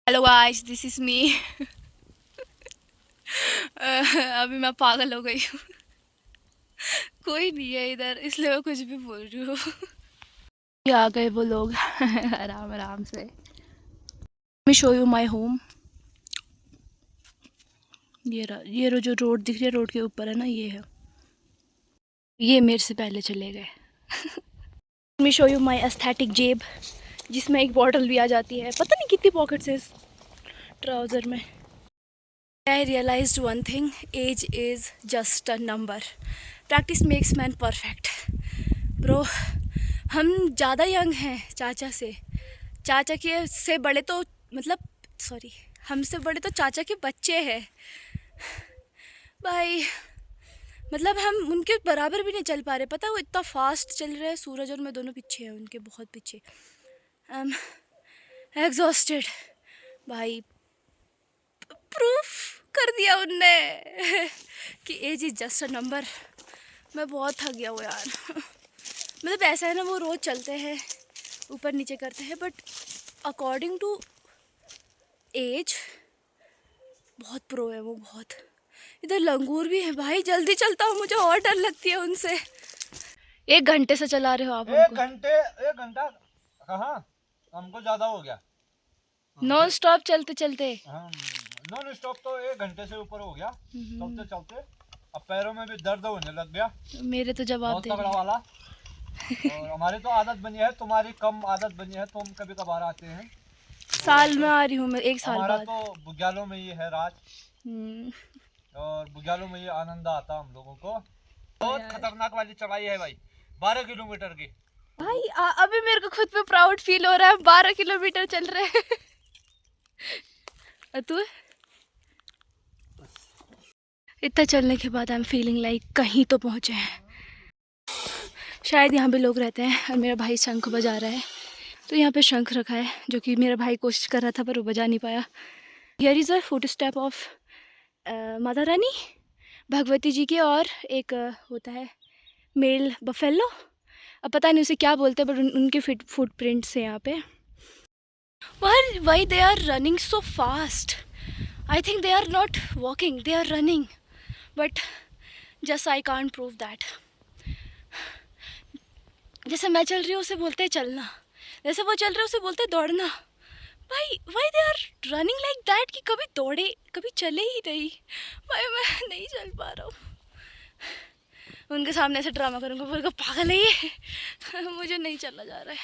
Hello guys, this is me. अभी मैं पागल हो गई हूँ। कोई नहीं है इधर, इसलिए मैं कुछ भी बोल रही हूँ। आ गए वो लोग आराम आराम से। मैं शो यू माई होम। ये जो रोड दिख रही है, रोड के ऊपर है ना, ये है। ये मेरे से पहले चले गए। मैं शो यू माई एस्थेटिक जेब, जिसमें एक बॉटल भी आ जाती है। पता नहीं कितनी पॉकेट्स है इस ट्राउज़र में। I realized one thing, age is just a number. Practice makes man perfect. Bro, हम ज़्यादा यंग हैं चाचा से। चाचा के से बड़े तो मतलब सॉरी, हमसे बड़े तो चाचा के बच्चे हैं भाई। मतलब हम उनके बराबर भी नहीं चल पा रहे। पता है वो इतना फास्ट चल रहे हैं। सूरज और मैं दोनों पीछे हैं उनके, बहुत पीछे। आई एम एग्जॉस्टेड भाई। प्रूफ कर दिया उनने कि age is just a number. मैं बहुत थक गया हूँ यार। मतलब ऐसा है ना, वो रोज़ चलते हैं, ऊपर नीचे करते हैं, बट अकॉर्डिंग टू एज बहुत प्रो है वो, बहुत। इधर लंगूर भी है भाई, जल्दी चलता हूँ, मुझे और डर लगती है उनसे। 1 घंटे से चला रहे हो आप? 1 घंटा कहाँ, हमको ज्यादा हो गया। नॉन स्टॉप चलते चलते। नॉन स्टॉप तो 1 घंटे से ऊपर हो गया चलते चलते। अब पैरों में भी दर्द होने लग गया। मेरे तो जवाब बहुत दे तगड़ा वाला। और हमारी तो आदत बनी है, तुम्हारी कम आदत बनी है, तुम कभी कभार आते हैं। साल में आ रही हूँ मैं, 1 साल हमारा बाद। तो बुग्यालों में ये है राज, और बुग्यालों में ये आनंद आता हम लोगों को। बहुत खतरनाक वाली चढ़ाई है भाई, 12 किलोमीटर की। भाई अभी मेरे को खुद पे प्राउड फील हो रहा है, 12 किलोमीटर चल रहे हैं। और तू? इतना चलने के बाद आई एम फीलिंग लाइक कहीं तो पहुँचे हैं। शायद यहाँ पे लोग रहते हैं और मेरा भाई शंख बजा रहा है, तो यहाँ पे शंख रखा है, जो कि मेरा भाई कोशिश कर रहा था पर वो बजा नहीं पाया। Here is a foot step of Mata Rani Bhagwati जी के, और एक होता है मेल बफेलो, अब पता नहीं उसे क्या बोलते हैं, बट उनके फुट प्रिंट्स हैं यहाँ पे। Why they are running so fast? I think they are not walking, they are running, but just I can't prove that. जैसे मैं चल रही हूँ उसे बोलते हैं चलना, जैसे वो चल रहे हैं उसे बोलते हैं दौड़ना। भाई why they are running like that कि कभी दौड़े कभी चले ही नहीं। भाई मैं नहीं चल पा रहा हूँ। उनके सामने ऐसे ड्रामा करूँगा, बोलूँगा पागल है ये। मुझे नहीं चला जा रहा है।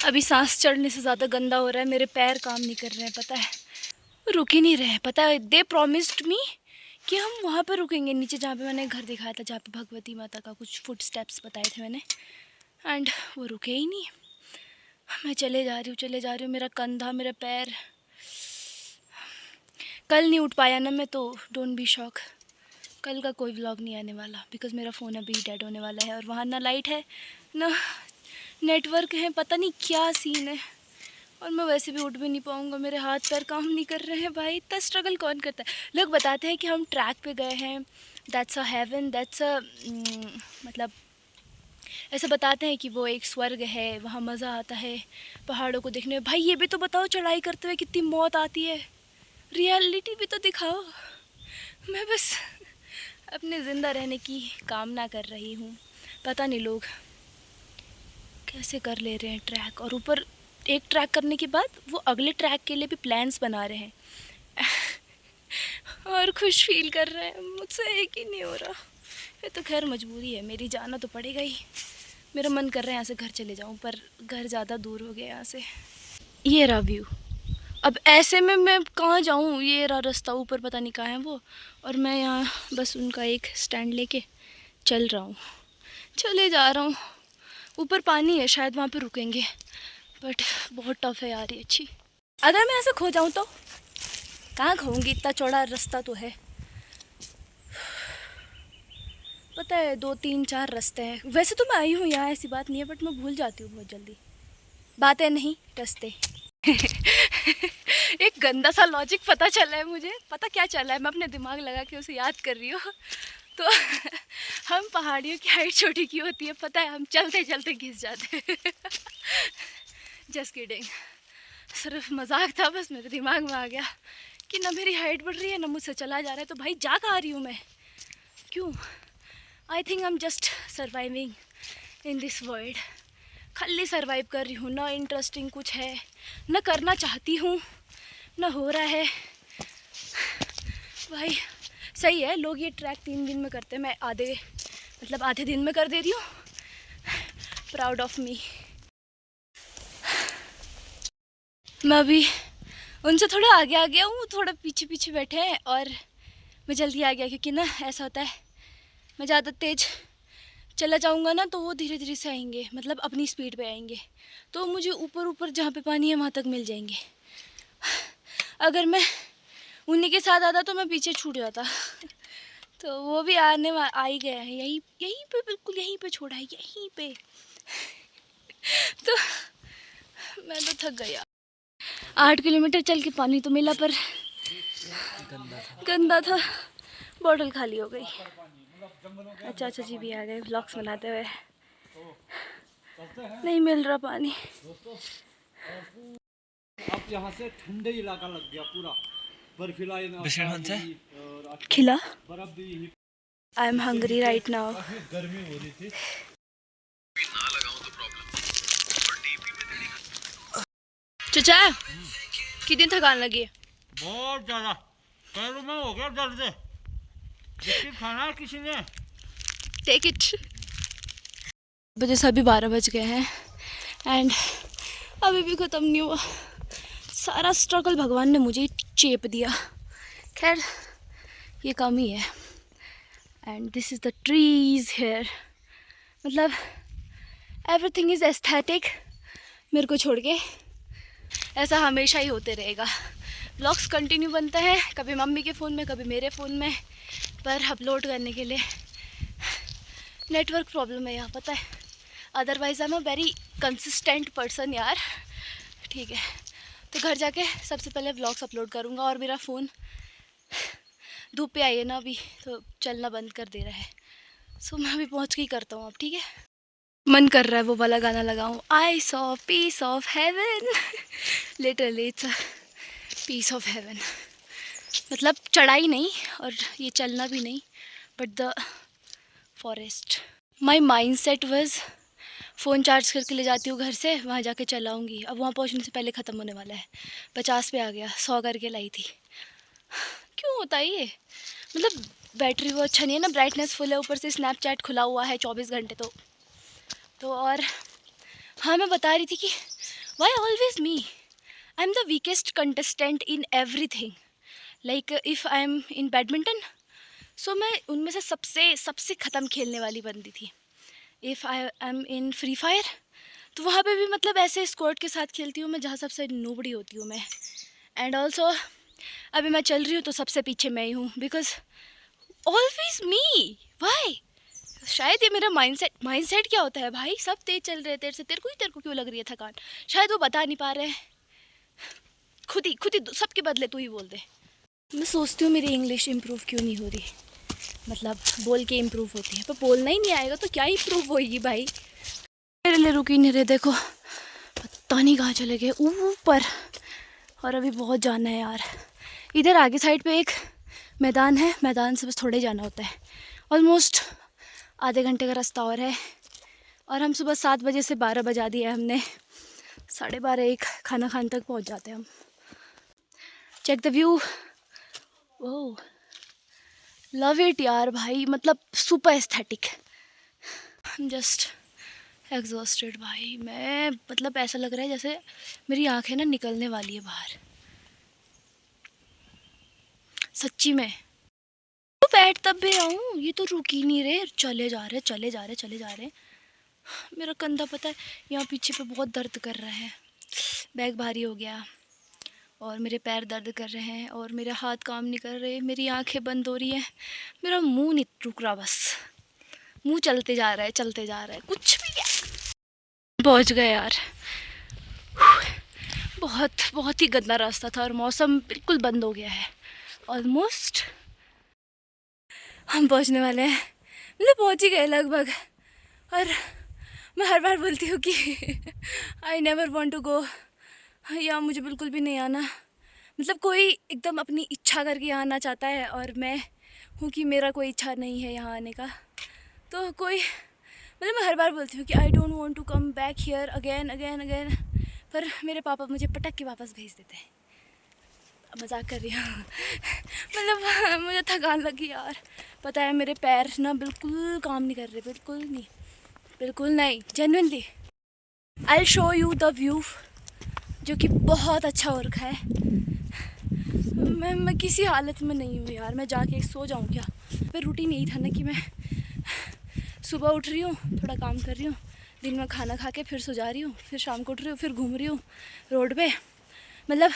अभी सांस चढ़ने से ज़्यादा गंदा हो रहा है, मेरे पैर काम नहीं कर रहे हैं, पता है रुक ही नहीं रहे हैं। पता है दे प्रॉमिस्ड मी कि हम वहाँ पर रुकेंगे नीचे, जहाँ पे मैंने घर दिखाया था, जहाँ पे भगवती माता का कुछ फुट स्टेप्स बताए थे मैंने। एंड वो रुके ही नहीं। मैं चले जा रही हूँ, मेरा कंधा, मेरा पैर। कल नहीं उठ पाया ना मैं, तो डोंट बी शॉक। कल का कोई व्लॉग नहीं आने वाला बिकॉज़ मेरा फ़ोन अभी डेड होने वाला है और वहाँ ना लाइट है ना नेटवर्क है, पता नहीं क्या सीन है। और मैं वैसे भी उठ भी नहीं पाऊँगा, मेरे हाथ पैर काम नहीं कर रहे हैं भाई। इतना स्ट्रगल कौन करता है। लोग बताते हैं कि हम ट्रैक पे गए हैं, that's a heaven, that's a मतलब ऐसे बताते हैं कि वो एक स्वर्ग है, वहाँ मज़ा आता है पहाड़ों को देखने में। भाई ये भी तो बताओ, चढ़ाई करते हुए कितनी मौत आती है, रियलिटी भी तो दिखाओ। मैं बस अपने ज़िंदा रहने की कामना कर रही हूँ। पता नहीं लोग कैसे कर ले रहे हैं ट्रैक, और ऊपर एक ट्रैक करने के बाद वो अगले ट्रैक के लिए भी प्लान्स बना रहे हैं और खुश फील कर रहे हैं। मुझसे एक ही नहीं हो रहा। ये तो खैर मजबूरी है मेरी, जाना तो पड़ेगा ही। मेरा मन कर रहा है यहाँ से घर चले जाऊँ, पर घर ज़्यादा दूर हो गया यहाँ से। ये रहा व्यू। अब ऐसे में मैं कहाँ जाऊँ, ये रहा रास्ता, ऊपर पता नहीं कहाँ है वो, और मैं यहाँ बस उनका एक स्टैंड लेके चल रहा हूँ, चले जा रहा हूँ। ऊपर पानी है, शायद वहाँ पे रुकेंगे, बट बहुत टफ है यार ये अच्छी। अगर मैं ऐसे खो जाऊँ तो कहाँ खोऊंगी, इतना चौड़ा रास्ता तो है। पता है 2 3 4 रास्ते हैं। वैसे तो मैं आई हूँ यहाँ, ऐसी बात नहीं है, बट मैं भूल जाती हूँ बहुत जल्दी। बातें नहीं, रास्ते। एक गंदा सा लॉजिक पता चला है मुझे, पता क्या चला है, मैं अपने दिमाग लगा के उसे याद कर रही हूँ। तो हम पहाड़ियों की हाइट छोटी क्यों होती है पता है, हम चलते चलते घिस जाते हैं। जस्ट किडिंग, सिर्फ मजाक था, बस मेरे दिमाग में आ गया कि ना मेरी हाइट बढ़ रही है ना मुझसे चला जा रहा है, तो भाई जा कहाँ रही हूँ मैं, क्यों। I think I am just surviving in this world. खाली सर्वाइव कर रही हूँ, ना इंटरेस्टिंग कुछ है, ना करना चाहती हूँ, ना हो रहा है। भाई सही है, लोग ये ट्रैक 3 दिन में करते हैं, मैं आधे दिन में कर दे रही हूँ। Proud of me. मैं अभी उनसे थोड़ा आगे आ गया हूँ, थोड़ा पीछे पीछे बैठे हैं, और मैं जल्दी आ गया क्योंकि ना ऐसा होता है, मैं ज़्यादा तेज़ चला जाऊँगा ना तो वो धीरे धीरे से आएंगे, मतलब अपनी स्पीड पे आएंगे, तो मुझे ऊपर ऊपर जहाँ पे पानी है वहाँ तक मिल जाएंगे। अगर मैं उन्हीं के साथ आता तो मैं पीछे छूट जाता। तो वो भी आ ही गया है, यहीं यहीं पे, बिल्कुल यहीं पे छोड़ा है, यहीं पे। तो मैं तो थक गया। 8 किलोमीटर चल के पानी तो मिला, पर गंदा था, बॉटल खाली हो गई। अच्छा जी भी आ गए व्लॉग्स बनाते हुए। नहीं मिल रहा पानी। अब यहाँ से ठंडे इलाका लग गया पूरा, बर्फीला खिला। बर्फ भी। I am hungry right now. गर्मी हो रही थी। चचा कितनी थकान लगी है? बहुत ज्यादा, पैरों में हो गया दर्द। बिस्किट खाना है किसी ने? Take it. बजे से अभी 12 बज गए हैं एंड अभी भी ख़त्म नहीं हुआ। सारा स्ट्रगल भगवान ने मुझे चेप दिया। खैर ये कम ही है। And this is the trees here, मतलब एवरीथिंग इज़ एस्थेटिक। मेरे को छोड़ के ऐसा हमेशा ही होते रहेगा। व्लॉग्स कंटिन्यू बनते हैं, कभी मम्मी के फ़ोन में कभी मेरे फ़ोन में, पर अपलोड करने के लिए नेटवर्क प्रॉब्लम है यहाँ, पता है। Otherwise I am a very consistent person यार। ठीक है, तो घर जाके सबसे पहले व्लॉग्स अपलोड करूँगा। और मेरा फ़ोन धूप पे आई है ना अभी, तो चलना बंद कर दे रहा है। सो मैं अभी पहुँच के ही करता हूँ अब, ठीक है। मन कर रहा है वो वाला गाना लगाऊँ, I saw piece of heaven. Literally it's a piece of heaven. मतलब चढ़ाई नहीं और ये चलना भी नहीं, but the forest. My mindset was phone charge करके ले जाती हूँ घर से, वहाँ जाके चलाऊँगी। अब वहाँ पहुँचने से पहले ख़त्म होने वाला है। 50 पे आ गया, 100 करके लाई थी। क्यों होता है ये, मतलब बैटरी वो अच्छा नहीं है ना, ब्राइटनेस फुल है, ऊपर से स्नैपचैट खुला हुआ है 24 घंटे। तो और हाँ, मैं बता रही थी कि why always me, I am the weakest contestant in everything. Like if I am in badminton, so मैं उनमें से सबसे ख़त्म खेलने वाली बंदी थी। If I am in Free Fire, तो वहाँ पे भी मतलब ऐसे स्क्वाड के साथ खेलती हूँ मैं जहाँ सबसे नोबड़ी होती हूँ मैं। एंड ऑल्सो अभी मैं चल रही हूँ तो सबसे पीछे मैं ही हूँ, बिकॉज ऑलवेज मी, वाई। शायद ये मेरा माइंडसेट क्या होता है भाई, सब तेज चल रहे हैं तेरे से, तेरे को क्यों लग रही है थकान, शायद वो बता नहीं पा रहे हैं, खुद ही सबके बदले तू ही बोल दे। मैं सोचती हूँ मेरी इंग्लिश इम्प्रूव क्यों नहीं हो रही, मतलब बोल के इम्प्रूव होती है पर बोलना ही नहीं आएगा तो क्या इम्प्रूव होगी भाई। मेरे लिए रुक ही नहीं रहे, देखो पता नहीं कहाँ चले गए ऊपर, और अभी बहुत जाना है यार। इधर आगे साइड पे एक मैदान है, मैदान से बस थोड़े जाना होता है, ऑलमोस्ट आधे घंटे का रास्ता और है। और हम सुबह 7 बजे से 12 बजा दिया है हमने, 12:30 1 खाना खाने तक पहुंच जाते हैं हम। Check the view, oh love it यार भाई, मतलब super aesthetic. I am just exhausted भाई, मैं मतलब ऐसा लग रहा है जैसे मेरी आंखें ना निकलने वाली है बाहर, सच्ची में। तो बैठ तब भी रहा हूँ, ये तो रुक ही नहीं रहे, चले जा रहे चले जा रहे चले जा रहे। मेरा कंधा पता है यहाँ पीछे पे बहुत दर्द कर रहा है, बैग भारी हो गया, और मेरे पैर दर्द कर रहे हैं, और मेरे हाथ काम नहीं कर रहे, मेरी आंखें बंद हो रही हैं, मेरा मुंह नहीं रुक रहा, बस मुंह चलते जा रहा है चलते जा रहा है, कुछ भी है। पहुँच गए यार, बहुत ही गंदा रास्ता था और मौसम बिल्कुल बंद हो गया है, ऑलमोस्ट हम पहुंचने वाले हैं, मतलब पहुंच ही गए लगभग। और मैं हर बार बोलती हूँ कि I never want to go, यहाँ मुझे बिल्कुल भी नहीं आना, मतलब कोई एकदम अपनी इच्छा करके यहाँ आना चाहता है, और मैं हूँ कि मेरा कोई इच्छा नहीं है यहाँ आने का, तो कोई मतलब मैं हर बार बोलती हूँ कि I don't want to come back here again again again, पर मेरे पापा मुझे पटक के वापस भेज देते हैं। मजाक कर रही हूँ मतलब मुझे थकान लगी यार, पता है मेरे पैर ना बिल्कुल काम नहीं कर रहे, बिल्कुल नहीं genuinely. I show you the view, जो कि बहुत अच्छा हो रखा है। मैं किसी हालत में नहीं हूँ यार, मैं जाके सो जाऊँ क्या। मैं रूटीन यही था ना कि मैं सुबह उठ रही हूँ, थोड़ा काम कर रही हूँ, दिन में खाना खा के फिर सो जा रही हूँ, फिर शाम को उठ रही हूँ, फिर घूम रही हूँ रोड पे, मतलब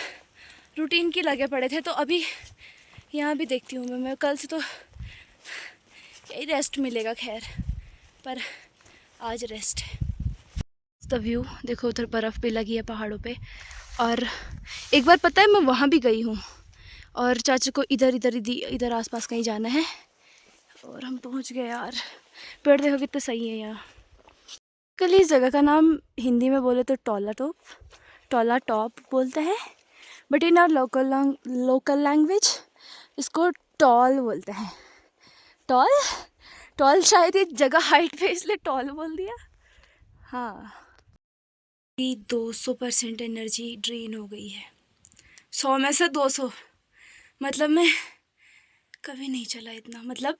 रूटीन की लगे पड़े थे। तो अभी यहाँ भी देखती हूँ मैं कल से तो यही रेस्ट मिलेगा खैर, पर आज रेस्ट है। द व्यू देखो, उधर बर्फ़ भी लगी है पहाड़ों पे, और एक बार पता है मैं वहाँ भी गई हूँ, और चाचा को इधर आसपास कहीं जाना है, और हम पहुँच गए यार। पेड़ देखो कितने सही है यहाँ। कल इस जगह का नाम हिंदी में बोले तो टोला टॉप बोलते हैं, but in our local language इसको टॉल बोलते हैं। टॉल शायद ये जगह हाइट पे इसलिए टॉल बोल दिया। हाँ 200% एनर्जी ड्रेन हो गई है, 100 में से 200, मतलब मैं कभी नहीं चला इतना, मतलब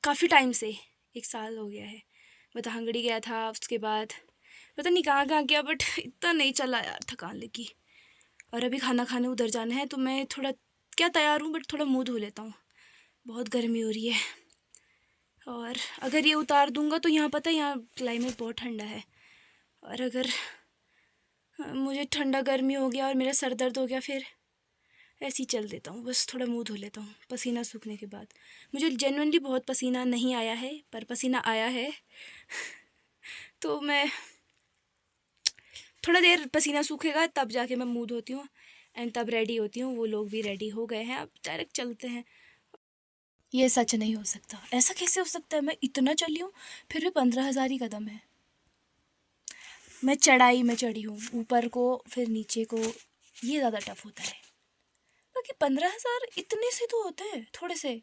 काफ़ी टाइम से 1 साल हो गया है। बतांगड़ी गया था, उसके बाद पता नहीं कहाँ गया, बट इतना नहीं चला यार, थकान लगी। और अभी खाना खाने उधर जाना है, तो मैं थोड़ा क्या तैयार हूँ बट थोड़ा मुँह धो लेता हूँ, बहुत गर्मी हो रही है। और अगर ये उतार दूँगा तो यहाँ पता है यहाँ क्लाइमेट बहुत ठंडा है, और अगर मुझे ठंडा गर्मी हो गया और मेरा सर दर्द हो गया, फिर ऐसे ही चल देता हूँ, बस थोड़ा मुँह धो लेता हूँ पसीना सूखने के बाद। मुझे जेन्युइनली बहुत पसीना नहीं आया है, पर पसीना आया है तो मैं थोड़ा देर पसीना सूखेगा तब जाके मैं मुँह धोती हूँ, एंड तब रेडी होती हूँ। वो लोग भी रेडी हो गए हैं, अब डायरेक्ट चलते हैं। ये सच नहीं हो सकता, ऐसा कैसे हो सकता है, मैं इतना चली हूँ फिर भी 15,000 ही कदम है। मैं चढ़ाई में चढ़ी हूँ, ऊपर को फिर नीचे को, ये ज़्यादा टफ होता है। बाकी 15,000 इतने से तो होते हैं, थोड़े से,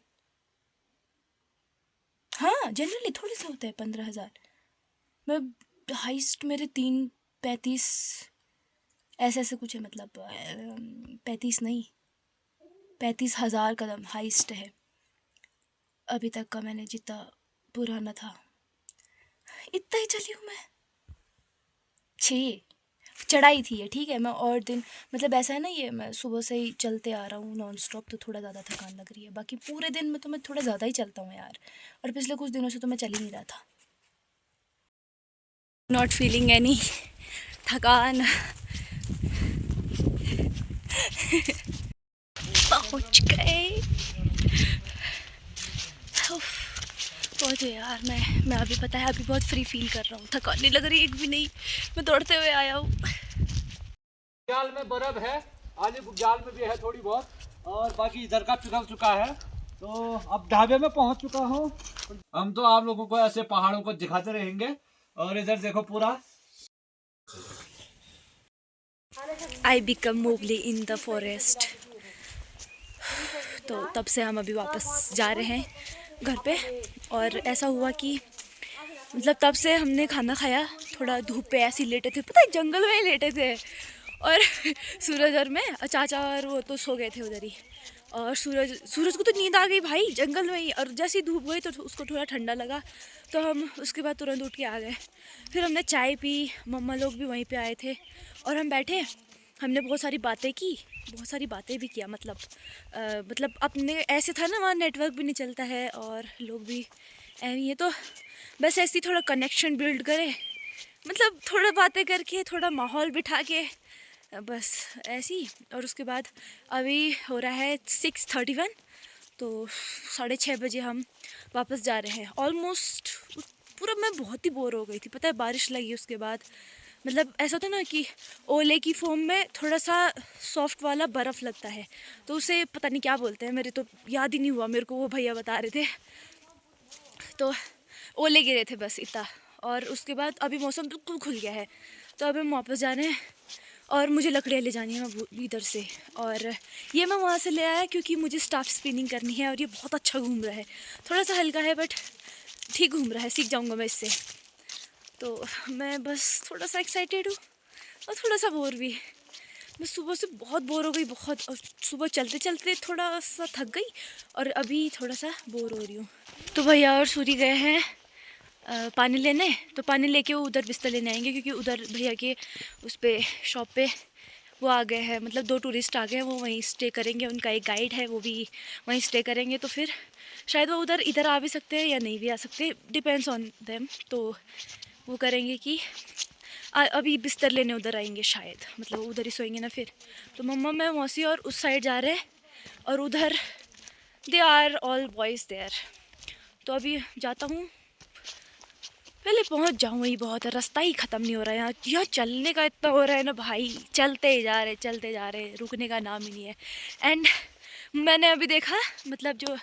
हाँ जनरली थोड़े से होते हैं 15,000। मैं हाइस्ट मेरे 335 ऐसे कुछ है, मतलब 35 नहीं 35,000 कदम हाइस्ट है अभी तक का, मैंने जितना पुराना था इतना ही चली हूँ मैं। 6 चढ़ाई थी ये, ठीक है। मैं और दिन मतलब ऐसा है ना, ये मैं सुबह से ही चलते आ रहा हूँ नॉन स्टॉप, तो थोड़ा ज़्यादा थकान लग रही है। बाकी पूरे दिन में तो मैं थोड़ा ज़्यादा ही चलता हूँ यार, और पिछले कुछ दिनों से तो मैं चल ही नहीं रहा था। नॉट फीलिंग एनी थकान। पहुंच गए। पहुंचे यार। मैं अभी पता है अभी बहुत फ्री फील कर रहा हूँ, थकान नहीं लग रही एक भी नहीं। मैं दौड़ते हुए आया हूँ। बुग्याल में बर्फ है, आली बुग्याल में भी है थोड़ी बहुत, और बाकी इधर का पिघल चुका है। तो अब ढाबे में पहुंच चुका हूँ। हम तो आप लोगों को ऐसे पहाड़ों को दिखाते रहेंगे। और इधर देखो पूरा I become Mowgli in the forest. तो तब से हम अभी वापस जा रहे हैं घर पे। और ऐसा हुआ कि मतलब तब से हमने खाना खाया, थोड़ा धूप पे ऐसे ही लेटे थे, पता है जंगल में ही लेटे थे। और सूरज और मैं चाचा और वो तो सो गए थे उधर ही। और सूरज को तो नींद आ गई भाई जंगल में ही। और जैसे ही धूप गई तो उसको थोड़ा ठंडा लगा, तो हम उसके बाद तुरंत उठ के आ गए। फिर हमने चाय पी, मम्मा लोग भी वहीं पे आए थे और हम बैठे। हमने बहुत सारी बातें की, बहुत सारी बातें भी किया। मतलब अपने ऐसे था ना, वहाँ नेटवर्क भी नहीं चलता है और लोग भी ऐसे है, तो बस ऐसे ही थोड़ा कनेक्शन बिल्ड करे, मतलब थोड़ा बातें करके थोड़ा माहौल बिठा के बस ऐसी। और उसके बाद अभी हो रहा है 6:31, तो 6:30 बजे हम वापस जा रहे हैं। ऑलमोस्ट पूरा मैं बहुत ही बोर हो गई थी, पता है बारिश लगी उसके बाद। मतलब ऐसा होता है ना कि ओले की फॉर्म में थोड़ा सा सॉफ्ट वाला बर्फ़ लगता है, तो उसे पता नहीं क्या बोलते हैं, मेरे तो याद ही नहीं हुआ, मेरे को वो भैया बता रहे थे। तो ओले गिरे थे बस इतना। और उसके बाद अभी मौसम बिल्कुल खुल गया है, तो अभी हम वापस जा रहे हैं। और मुझे लकड़ियाँ ले जानी है इधर से। और ये मैं वहाँ से ले आया क्योंकि मुझे स्टाफ स्पिनिंग करनी है, और ये बहुत अच्छा घूम रहा है। थोड़ा सा हल्का है बट ठीक घूम रहा है, सीख जाऊँगा मैं इससे। तो मैं बस थोड़ा सा एक्साइटेड हूँ और थोड़ा सा बोर भी। मैं सुबह से बहुत बोर हो गई, बहुत। और सुबह चलते चलते थोड़ा सा थक गई और अभी थोड़ा सा बोर हो रही हूँ। तो भैया और सूरी गए हैं पानी लेने, तो पानी लेके वो उधर बिस्तर लेने आएंगे, क्योंकि उधर भैया के उस पे शॉप पे वो आ गए हैं, मतलब 2 टूरिस्ट आ गए हैं, वो वहीं स्टे करेंगे। उनका एक गाइड है, वो भी वहीं स्टे करेंगे। तो फिर शायद वो इधर आ भी सकते हैं या नहीं भी आ सकते, डिपेंड्स ऑन देम। तो वो करेंगे कि अभी बिस्तर लेने उधर आएंगे शायद, मतलब उधर ही सोएंगे ना फिर। तो मम्मा मैं मौसी और उस साइड जा रहे हैं, और उधर they are all boys there. तो अभी जाता हूँ, पहले पहुंच जाऊँ वही बहुत है, रास्ता ही ख़त्म नहीं हो रहा है यहाँ चलने का इतना हो रहा है ना भाई, चलते ही जा रहे, रुकने का नाम ही नहीं है। एंड मैंने अभी देखा, मतलब जो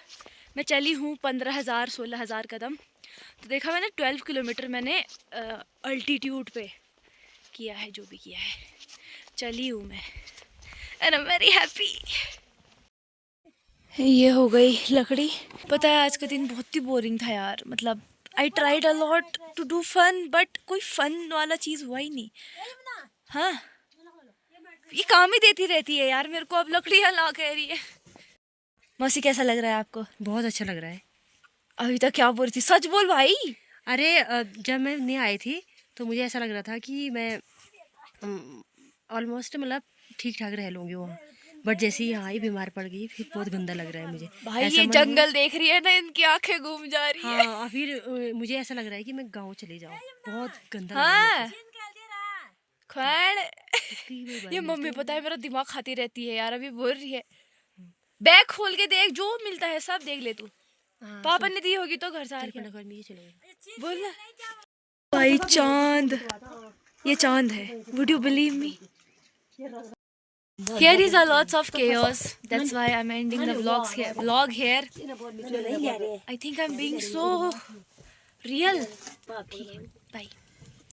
मैं चली हूँ 15,000-16,000 कदम, तो देखा मैंने 12 किलोमीटर मैंने अल्टीट्यूड पे किया है, जो भी किया है चली हूँ मैं, and I am very happy. ये हो गई लकड़ी। पता है आज का दिन बहुत ही बोरिंग था यार, मतलब I tried a lot to do fun, but कोई फन वाला चीज़ हुआ ही नहीं। हाँ, ये काम ही देती रहती है यार मेरे को, अब लकड़ियाँ ला कह रही है। मौसी कैसा लग रहा है आपको? बहुत अच्छा लग रहा है। अभी तक क्या बोल रही थी, सच बोल भाई। अरे जब मैं नहीं आई थी तो मुझे ऐसा लग रहा था कि मैं ऑलमोस्ट मतलब ठीक ठाक रह लूँगी वहाँ, बट जैसे ही यहाँ आई बीमार पड़ गई, फिर बहुत गंदा लग रहा है मुझे। भाई ऐसा ये मन जंगल देख रही है ना, इनकी आंखें घूम जा रही है। हाँ, फिर मुझे ऐसा लग रहा है कि मैं गाँव चले जाऊँ, बहुत गंदा लग रहा हाँ है खैर ये मम्मी पता है मेरा दिमाग खाती रहती है यार, अभी बोल रही है बैग खोल के देख, जो मिलता है सब देख ले तू। हाँ, पापा ने दी होगी तो घर से चल फटाफट में ये चलेगा। बोल ना भाई। चांद, ये चांद है, would you believe me? Here is a lots of chaos. That's why I'm ending the vlog here. I think I'm being so real. Bye.